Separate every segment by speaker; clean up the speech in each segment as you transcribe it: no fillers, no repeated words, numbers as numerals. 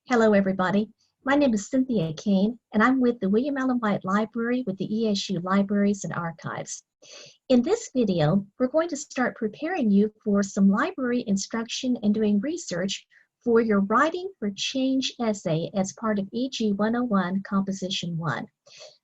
Speaker 1: Hello, everybody. My name is Cynthia Kane, and I'm with the William Allen White Library with the ESU Libraries and Archives. In this video, we're going to start preparing you for some library instruction and doing research for your Writing for Change essay as part of EG101 Composition 1.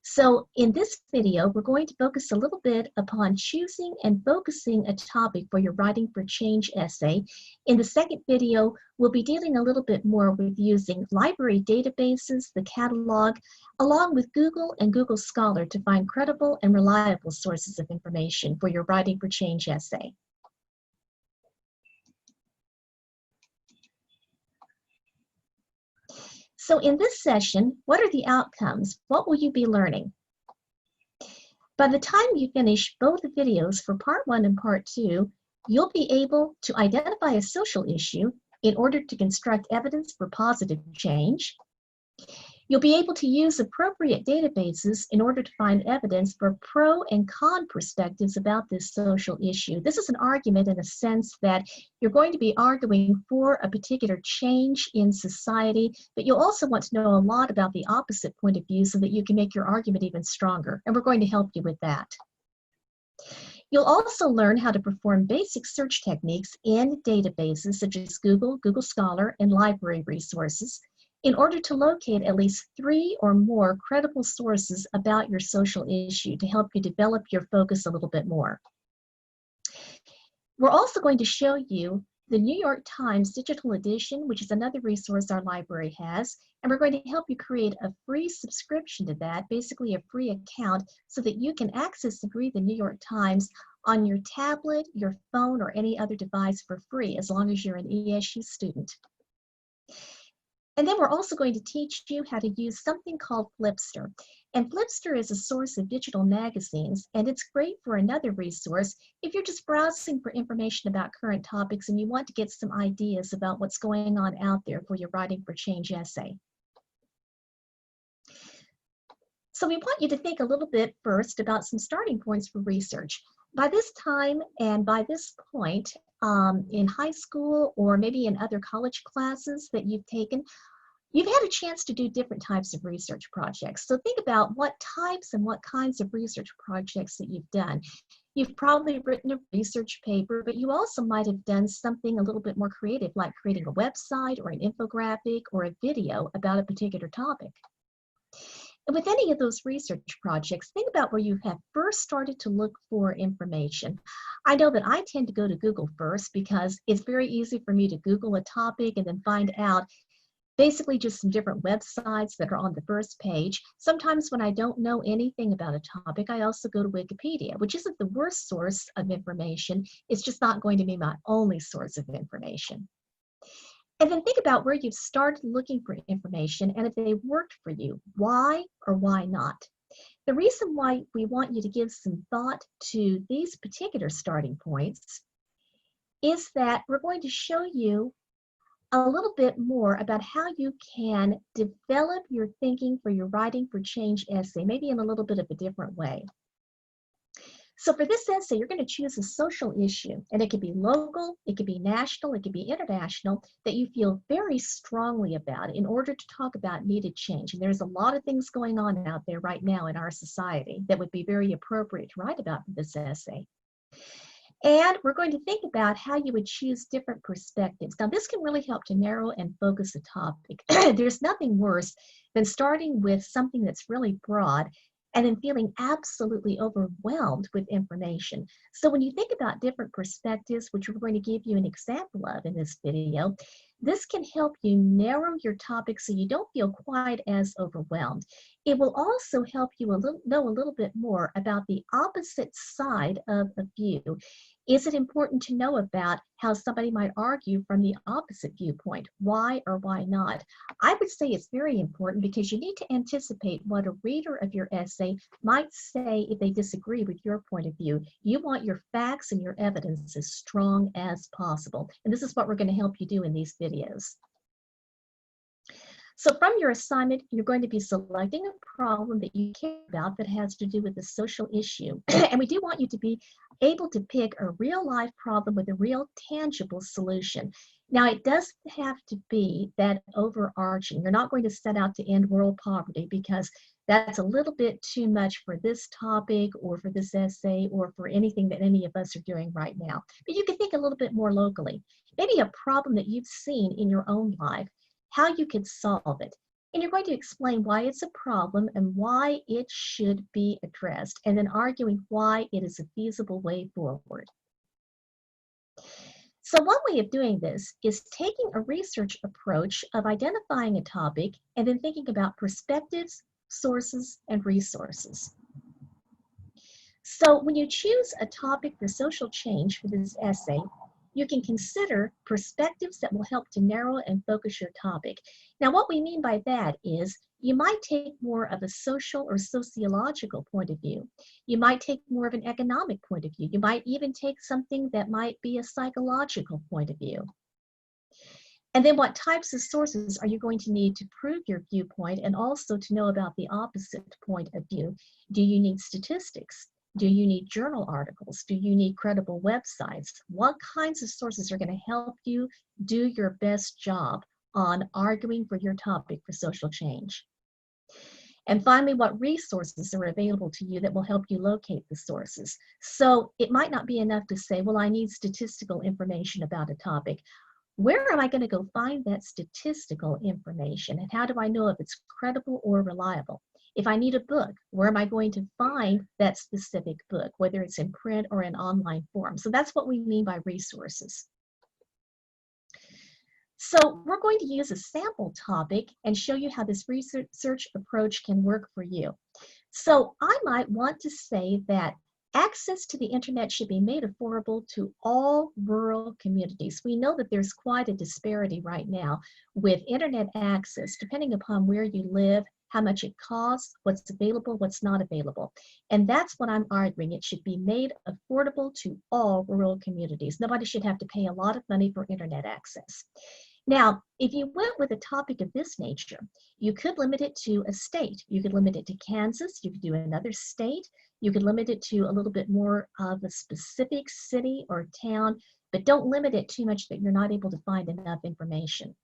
Speaker 1: So in this video, we're going to focus a little bit upon choosing and focusing a topic for your Writing for Change essay. In the second video, we'll be dealing a little bit more with using library databases, the catalog, along with Google and Google Scholar to find credible and reliable sources of information for your Writing for Change essay. So in this session, what are the outcomes? What will you be learning? By the time you finish both videos for part 1 and part 2, you'll be able to identify a social issue in order to construct evidence for positive change. You'll be able to use appropriate databases in order to find evidence for pro and con perspectives about this social issue. This is an argument in a sense that you're going to be arguing for a particular change in society, but you'll also want to know a lot about the opposite point of view so that you can make your argument even stronger, and we're going to help you with that. You'll also learn how to perform basic search techniques in databases such as Google, Google Scholar, and library resources in order to locate at least 3 or more credible sources about your social issue to help you develop your focus a little bit more. We're also going to show you the New York Times digital edition, which is another resource our library has, and we're going to help you create a free subscription to that, basically a free account, so that you can access and read the New York Times on your tablet, your phone, or any other device for free, as long as you're an ESU student. And then we're also going to teach you how to use something called Flipster. And Flipster is a source of digital magazines, and it's great for another resource if you're just browsing for information about current topics and you want to get some ideas about what's going on out there for your Writing for Change essay. So we want you to think a little bit first about some starting points for research. By this time and by this point, in high school or maybe in other college classes that you've taken, you've had a chance to do different types of research projects. So think about what types and what kinds of research projects that you've done. You've probably written a research paper, but you also might have done something a little bit more creative, like creating a website or an infographic or a video about a particular topic. And with any of those research projects, think about where you have first started to look for information. I know that I tend to go to Google first because it's very easy for me to Google a topic and then find out basically just some different websites that are on the first page. Sometimes when I don't know anything about a topic, I also go to Wikipedia, which isn't the worst source of information. It's just not going to be my only source of information. And then think about where you've started looking for information and if they worked for you. Why or why not? The reason why we want you to give some thought to these particular starting points is that we're going to show you a little bit more about how you can develop your thinking for your Writing for Change essay, maybe in a little bit of a different way. So for this essay, you're going to choose a social issue, and it could be local, it could be national, it could be international, that you feel very strongly about in order to talk about needed change. And there's a lot of things going on out there right now in our society that would be very appropriate to write about for this essay. And we're going to think about how you would choose different perspectives. Now, this can really help to narrow and focus a topic. There's nothing worse than starting with something that's really broad and then feeling absolutely overwhelmed with information. So when you think about different perspectives, which we're going to give you an example of in this video, this can help you narrow your topic so you don't feel quite as overwhelmed. It will also help you know a little bit more about the opposite side of a view. Is it important to know about how somebody might argue from the opposite viewpoint? Why or why not? I would say it's very important because you need to anticipate what a reader of your essay might say if they disagree with your point of view. You want your facts and your evidence as strong as possible. And this is what we're going to help you do in these videos. So from your assignment, you're going to be selecting a problem that you care about that has to do with the social issue. And we do want you to be able to pick a real life problem with a real tangible solution. Now, it doesn't have to be that overarching. You're not going to set out to end world poverty because that's a little bit too much for this topic or for this essay or for anything that any of us are doing right now. But you can think a little bit more locally. Maybe a problem that you've seen in your own life, how you could solve it. And you're going to explain why it's a problem and why it should be addressed, and then arguing why it is a feasible way forward. So one way of doing this is taking a research approach of identifying a topic and then thinking about perspectives, sources, and resources. So when you choose a topic for social change for this essay, you can consider perspectives that will help to narrow and focus your topic. Now, what we mean by that is you might take more of a social or sociological point of view. You might take more of an economic point of view. You might even take something that might be a psychological point of view. And then what types of sources are you going to need to prove your viewpoint and also to know about the opposite point of view? Do you need statistics? Do you need journal articles? Do you need credible websites? What kinds of sources are going to help you do your best job on arguing for your topic for social change? And finally, what resources are available to you that will help you locate the sources? So it might not be enough to say, well, I need statistical information about a topic. Where am I going to go find that statistical information? And how do I know if it's credible or reliable? If I need a book, where am I going to find that specific book, whether it's in print or in online form? So that's what we mean by resources. So we're going to use a sample topic and show you how this research approach can work for you. So I might want to say that access to the internet should be made affordable to all rural communities. We know that there's quite a disparity right now with internet access, depending upon where you live, how much it costs, what's available, what's not available. And that's what I'm arguing. It should be made affordable to all rural communities. Nobody should have to pay a lot of money for internet access. Now, if you went with a topic of this nature, you could limit it to a state. You could limit it to Kansas. You could do another state. You could limit it to a little bit more of a specific city or town, but don't limit it too much that you're not able to find enough information.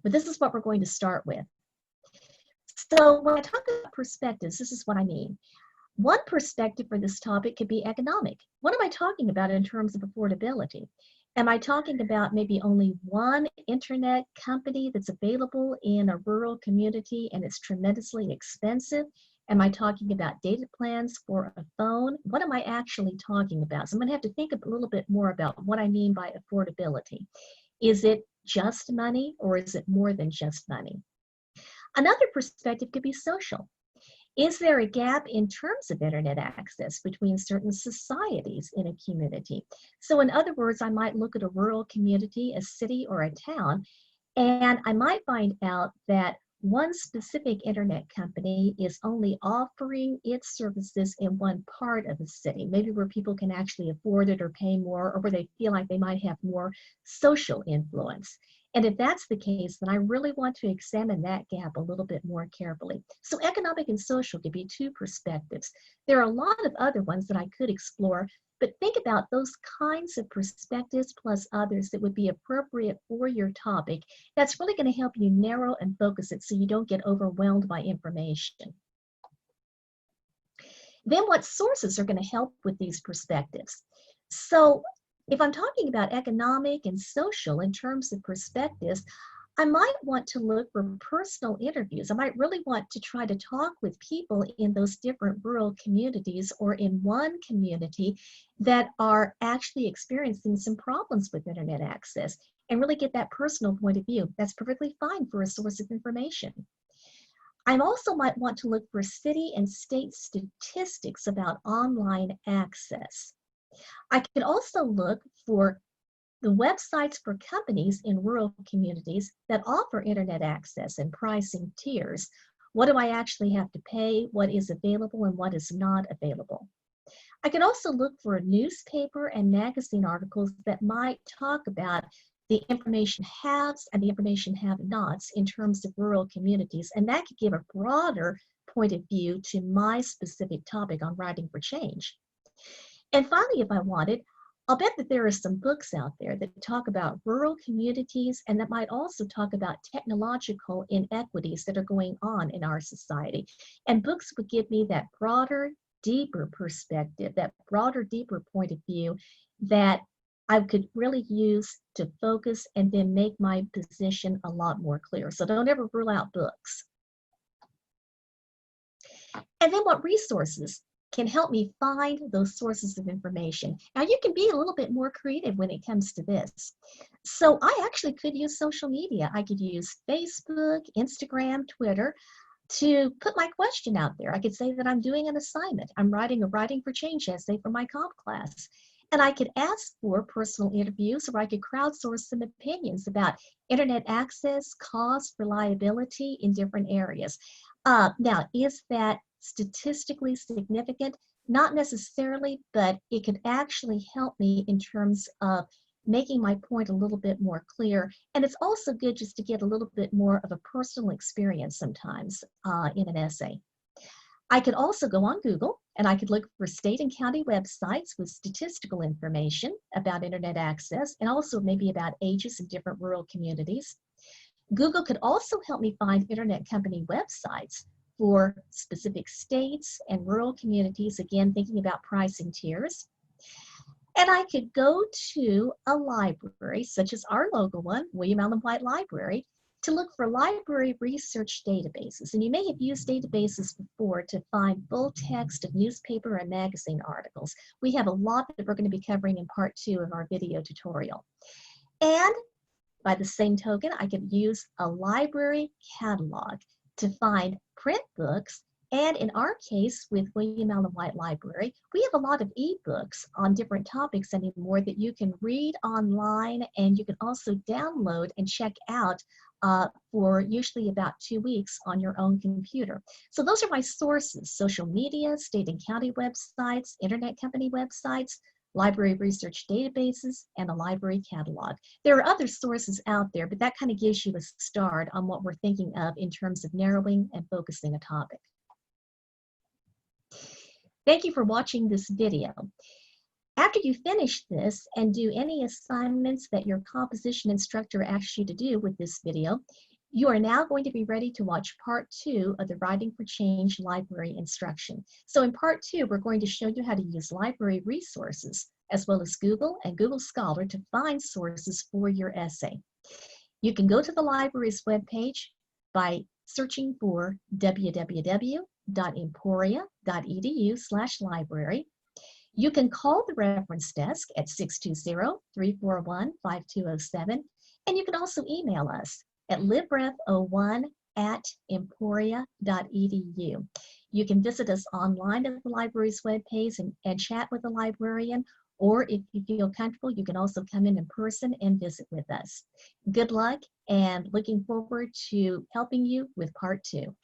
Speaker 1: But this is what we're going to start with. So when I talk about perspectives, this is what I mean. One perspective for this topic could be economic. What am I talking about in terms of affordability? Am I talking about maybe only one internet company that's available in a rural community and it's tremendously expensive? Am I talking about data plans for a phone? What am I actually talking about? So I'm going to have to think a little bit more about what I mean by affordability. Is it just money or is it more than just money? Another perspective could be social. Is there a gap in terms of internet access between certain societies in a community? So in other words, I might look at a rural community, a city, or a town, and I might find out that one specific internet company is only offering its services in one part of the city, maybe where people can actually afford it or pay more, or where they feel like they might have more social influence. And if that's the case, then I really want to examine that gap a little bit more carefully. So economic and social could be two perspectives. There are a lot of other ones that I could explore, but think about those kinds of perspectives plus others that would be appropriate for your topic. That's really going to help you narrow and focus it so you don't get overwhelmed by information. Then what sources are going to help with these perspectives? So if I'm talking about economic and social in terms of perspectives, I might want to look for personal interviews. I might really want to try to talk with people in those different rural communities or in one community that are actually experiencing some problems with internet access and really get that personal point of view. That's perfectly fine for a source of information. I also might want to look for city and state statistics about online access. I could also look for the websites for companies in rural communities that offer internet access and pricing tiers. What do I actually have to pay? What is available and what is not available? I could also look for newspaper and magazine articles that might talk about the information haves and the information have-nots in terms of rural communities, and that could give a broader point of view to my specific topic on writing for change. And finally, if I wanted, I'll bet that there are some books out there that talk about rural communities and that might also talk about technological inequities that are going on in our society. And books would give me that broader, deeper perspective, that broader, deeper point of view that I could really use to focus and then make my position a lot more clear. So don't ever rule out books. And then what resources can help me find those sources of information? Now you can be a little bit more creative when it comes to this. So I actually could use social media. I could use Facebook, Instagram, Twitter to put my question out there. I could say that I'm doing an assignment. I'm writing a Writing for Change essay for my comp class. And I could ask for personal interviews, or I could crowdsource some opinions about internet access, cost, reliability in different areas. Now, is that statistically significant? Not necessarily, but it could actually help me in terms of making my point a little bit more clear. And it's also good just to get a little bit more of a personal experience sometimes in an essay. I could also go on Google and I could look for state and county websites with statistical information about internet access and also maybe about ages in different rural communities. Google could also help me find internet company websites for specific states and rural communities, again, thinking about pricing tiers. And I could go to a library, such as our local one, William Allen White Library, to look for library research databases. And you may have used databases before to find full text of newspaper and magazine articles. We have a lot that we're going to be covering in part 2 of our video tutorial. And by the same token, I could use a library catalog to find print books. And in our case, with William Allen White Library, we have a lot of ebooks on different topics anymore that you can read online, and you can also download and check out for usually about 2 weeks on your own computer. So those are my sources: social media, state and county websites, internet company websites, library research databases, and a library catalog. There are other sources out there, but that kind of gives you a start on what we're thinking of in terms of narrowing and focusing a topic. Thank you for watching this video. After you finish this and do any assignments that your composition instructor asks you to do with this video, you are now going to be ready to watch part 2 of the Writing for Change library instruction. So in part 2, we're going to show you how to use library resources, as well as Google and Google Scholar, to find sources for your essay. You can go to the library's webpage by searching for www.emporia.edu/library. You can call the reference desk at 620-341-5207, and you can also email us at libref01@emporia.edu. You can visit us online at the library's webpage and chat with a librarian, or if you feel comfortable, you can also come in person and visit with us. Good luck, and looking forward to helping you with part 2.